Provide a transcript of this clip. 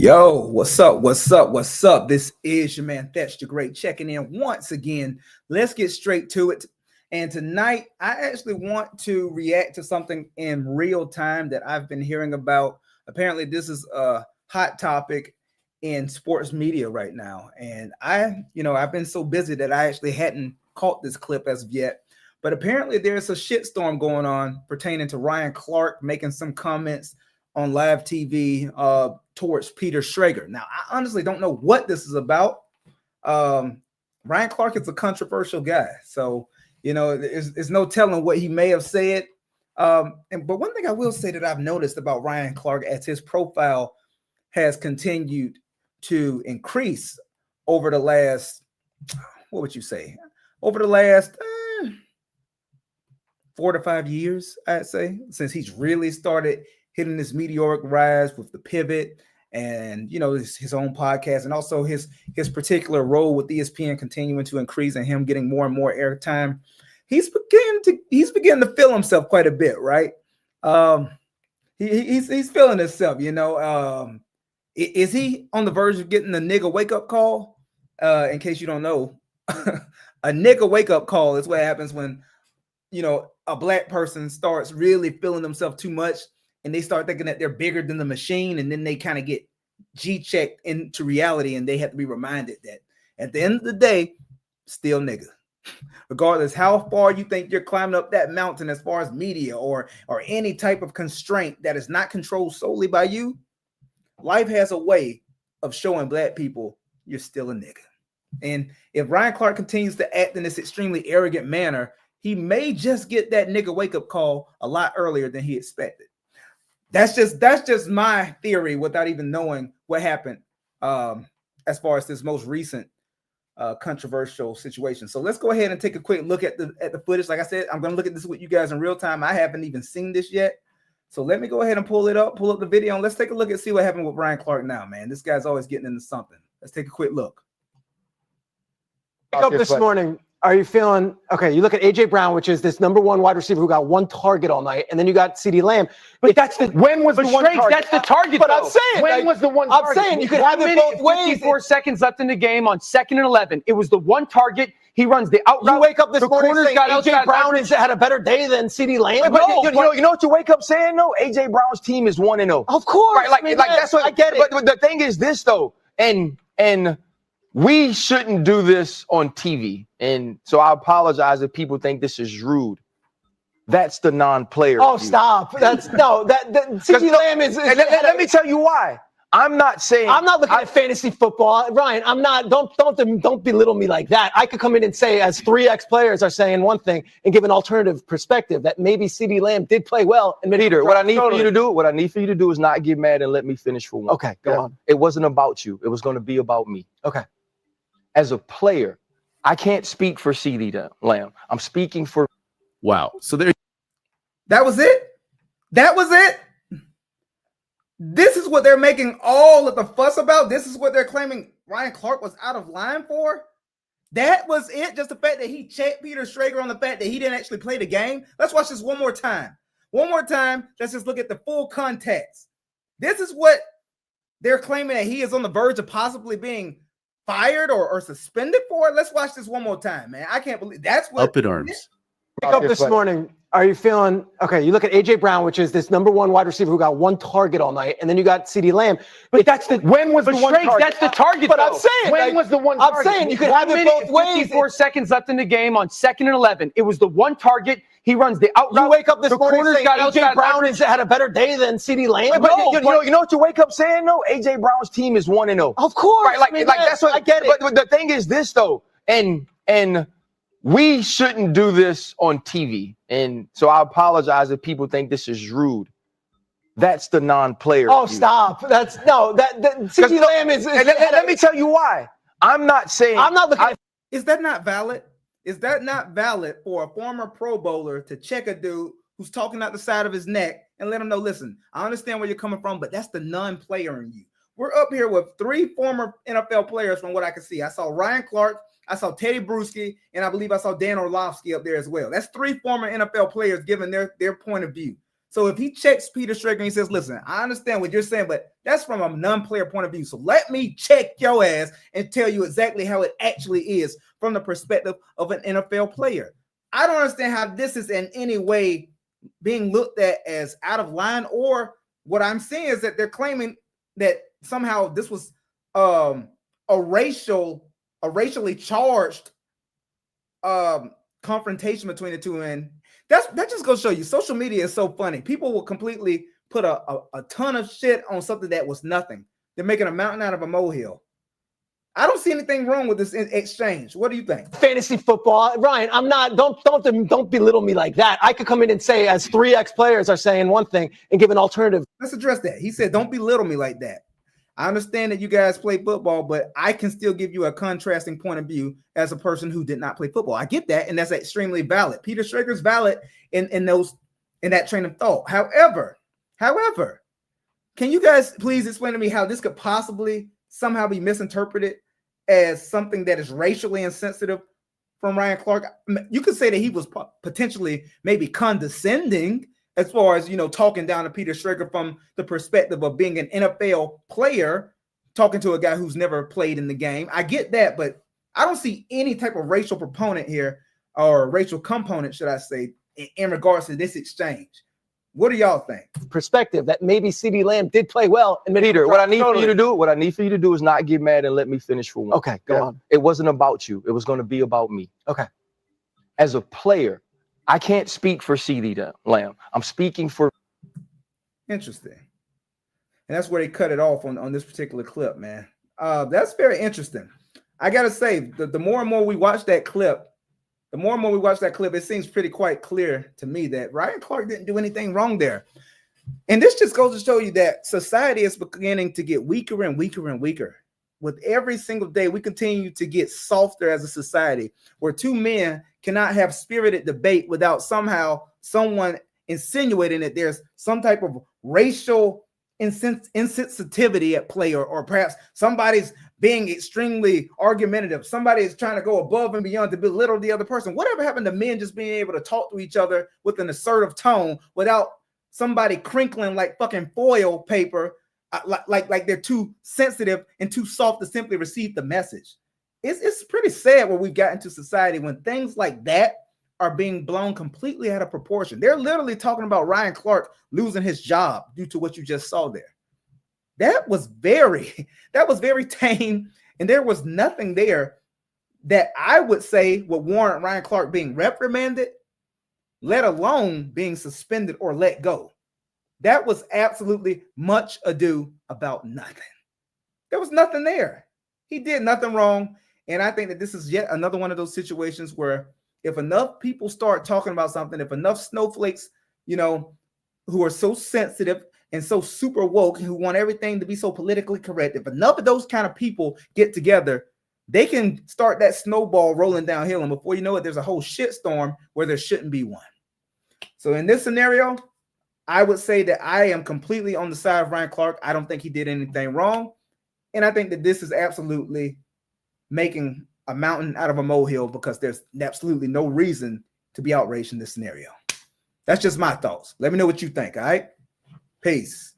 Yo, what's up? What's up? What's up? This is your man Thatch the Great checking in once again. Let's get straight to it. And tonight, I actually want to react to something in real time that I've been hearing about. Apparently, this is a hot topic in sports media right now. And I've been so busy that I actually hadn't caught this clip as of yet. But apparently, there's a shitstorm going on pertaining to Ryan Clark making some comments on live TV towards Peter Schrager. Now, I honestly don't know what this is about. Ryan Clark is a controversial guy, so there's no telling what he may have said. But one thing I will say that I've noticed about Ryan Clark as his profile has continued to increase over the last, what would you say? Over the last 4 to 5 years, I'd say, since he's really started hitting this meteoric rise with the pivot and his own podcast, and also his particular role with ESPN continuing to increase and him getting more and more airtime. He's beginning to feel himself quite a bit, right? He's feeling himself, Is he on the verge of getting the nigga wake up call? In case you don't know, a nigga wake up call is what happens when a black person starts really feeling themselves too much. And they start thinking that they're bigger than the machine, and then they kind of get G-checked into reality, and they have to be reminded that at the end of the day, still nigga. Regardless how far you think you're climbing up that mountain as far as media or any type of constraint that is not controlled solely by you, life has a way of showing black people you're still a nigga. And if Ryan Clark continues to act in this extremely arrogant manner, he may just get that nigga wake-up call a lot earlier than he expected. That's just my theory without even knowing what happened as far as this most recent controversial situation. So let's go ahead and take a quick look at the footage. Like I said, I'm going to look at this with you guys in real time. I haven't even seen this yet. So let me go ahead and pull up the video, and let's take a look and see what happened with Ryan Clark now, man. This guy's always getting into something. Let's take a quick look. Wake up this morning. Are you feeling okay? You look at AJ Brown, which is this number one wide receiver who got one target all night, and then you got CeeDee Lamb. But when was the one target? That's the target. But though. I'm saying when was the one target? I'm saying you could have it both ways. 54 seconds left in the game on 2nd and 11. It was the one target. He runs the out route. You wake up this morning saying AJ Brown had a better day than CeeDee Lamb. But you know what you wake up saying though? AJ Brown's team is 1-0. Of course, right? Like that's what I get it. But the thing is this though, and we shouldn't do this on TV. And so I apologize if people think this is rude. That's the non-player. Oh, stop. CeeDee Lamb is let me tell you why. I'm not looking at fantasy football. Ryan, I'm not. Don't belittle me like that. I could come in and say, as 3 ex-players are saying one thing, and give an alternative perspective that maybe CeeDee Lamb did play well. And Peter, what I need for you to do is not get mad and let me finish for one. Okay, go on. It wasn't about you. It was going to be about me. Okay. As a player, I can't speak for CeeDee Lamb. I'm speaking for. Wow. So that was it. That was it. This is what they're making all of the fuss about. This is what they're claiming Ryan Clark was out of line for. That was it. Just the fact that he checked Peter Schrager on the fact that he didn't actually play the game. Let's watch this one more time. One more time. Let's just look at the full context. This is what they're claiming that he is on the verge of possibly being fired or suspended for. Let's watch this one more time, man. I can't believe that's what. Up in arms. Wake up this morning. Are you feeling okay? You look at AJ Brown, which is this number one wide receiver who got one target all night, and then you got CeeDee Lamb. But when was the one target? That's the target. But though. I'm saying when was the one target? I'm saying you could have it both ways. 54 seconds left in the game on 2nd and 11. It was the one target. He runs the out route. You wake up this morning saying AJ Brown had a better day than CeeDee Lamb. But you know what you wake up saying though? AJ Brown's team is 1-0. Of course, right? That's what I get it. But the thing is this though, and we shouldn't do this on TV. And so I apologize if people think this is rude. That's the non-player. Oh, view. stop. That's no, that CeeDee Lamb is And let me tell you why. I'm not saying I'm not looking at Is that not valid? Is that not valid for a former Pro Bowler to check a dude who's talking out the side of his neck and let him know, listen, I understand where you're coming from, but that's the non-player in you. We're up here with 3 former NFL players from what I can see. I saw Ryan Clark, I saw Teddy Bruschi, and I believe I saw Dan Orlovsky up there as well. That's 3 former NFL players giving their point of view. So if he checks Peter Schrager and he says, listen, I understand what you're saying, but that's from a non-player point of view. So let me check your ass and tell you exactly how it actually is from the perspective of an NFL player. I don't understand how this is in any way being looked at as out of line, or what I'm seeing is that they're claiming that somehow this was a racially charged confrontation between the two. And that just goes to show you social media is so funny. People will completely put a ton of shit on something that was nothing. They're making a mountain out of a molehill. I don't see anything wrong with this exchange. What do you think? fantasy football. Ryan, I'm not, don't belittle me like that. I could come in and say, as 3 ex-players are saying one thing and give an alternative. Let's address that. He said, don't belittle me like that. I understand that you guys play football, but I can still give you a contrasting point of view as a person who did not play football. I get that, and that's extremely valid. Peter Schrager's valid in that train of thought. However, can you guys please explain to me how this could possibly somehow be misinterpreted as something that is racially insensitive from Ryan Clark? You could say that he was potentially maybe condescending as far as, talking down to Peter Schrager from the perspective of being an NFL player, talking to a guy who's never played in the game. I get that, but I don't see any type of racial proponent here, or racial component, should I say, in regards to this exchange. What do y'all think? Perspective that maybe CeeDee Lamb did play well. And Peter, what I need for you to do is not get mad and let me finish for one. Okay, go on. It wasn't about you. It was going to be about me. Okay. As a player, I can't speak for CeeDee Lamb. I'm speaking for. Interesting. And that's where they cut it off on this particular clip, man. That's very interesting. I got to say, the more and more we watch that clip, it seems pretty quite clear to me that Ryan Clark didn't do anything wrong there. And this just goes to show you that society is beginning to get weaker and weaker and weaker. With every single day, we continue to get softer as a society, where 2 men cannot have spirited debate without somehow someone insinuating that there's some type of racial insensitivity at play, or perhaps somebody's being extremely argumentative. Somebody is trying to go above and beyond to belittle the other person. Whatever happened to men just being able to talk to each other with an assertive tone without somebody crinkling like fucking foil paper, like they're too sensitive and too soft to simply receive the message? It's pretty sad where we've gotten to society when things like that are being blown completely out of proportion. They're literally talking about Ryan Clark losing his job due to what you just saw there. That was very tame, and there was nothing there that I would say would warrant Ryan Clark being reprimanded, let alone being suspended or let go. That was absolutely much ado about nothing. There was nothing there. He did nothing wrong, and I think that this is yet another one of those situations where if enough people start talking about something, if enough snowflakes, who are so sensitive and so super woke, who want everything to be so politically correct, if enough of those kind of people get together, they can start that snowball rolling downhill. And before you know it, there's a whole shitstorm where there shouldn't be one. So in this scenario, I would say that I am completely on the side of Ryan Clark. I don't think he did anything wrong. And I think that this is absolutely making a mountain out of a molehill, because there's absolutely no reason to be outraged in this scenario. That's just my thoughts. Let me know what you think, all right? Peace.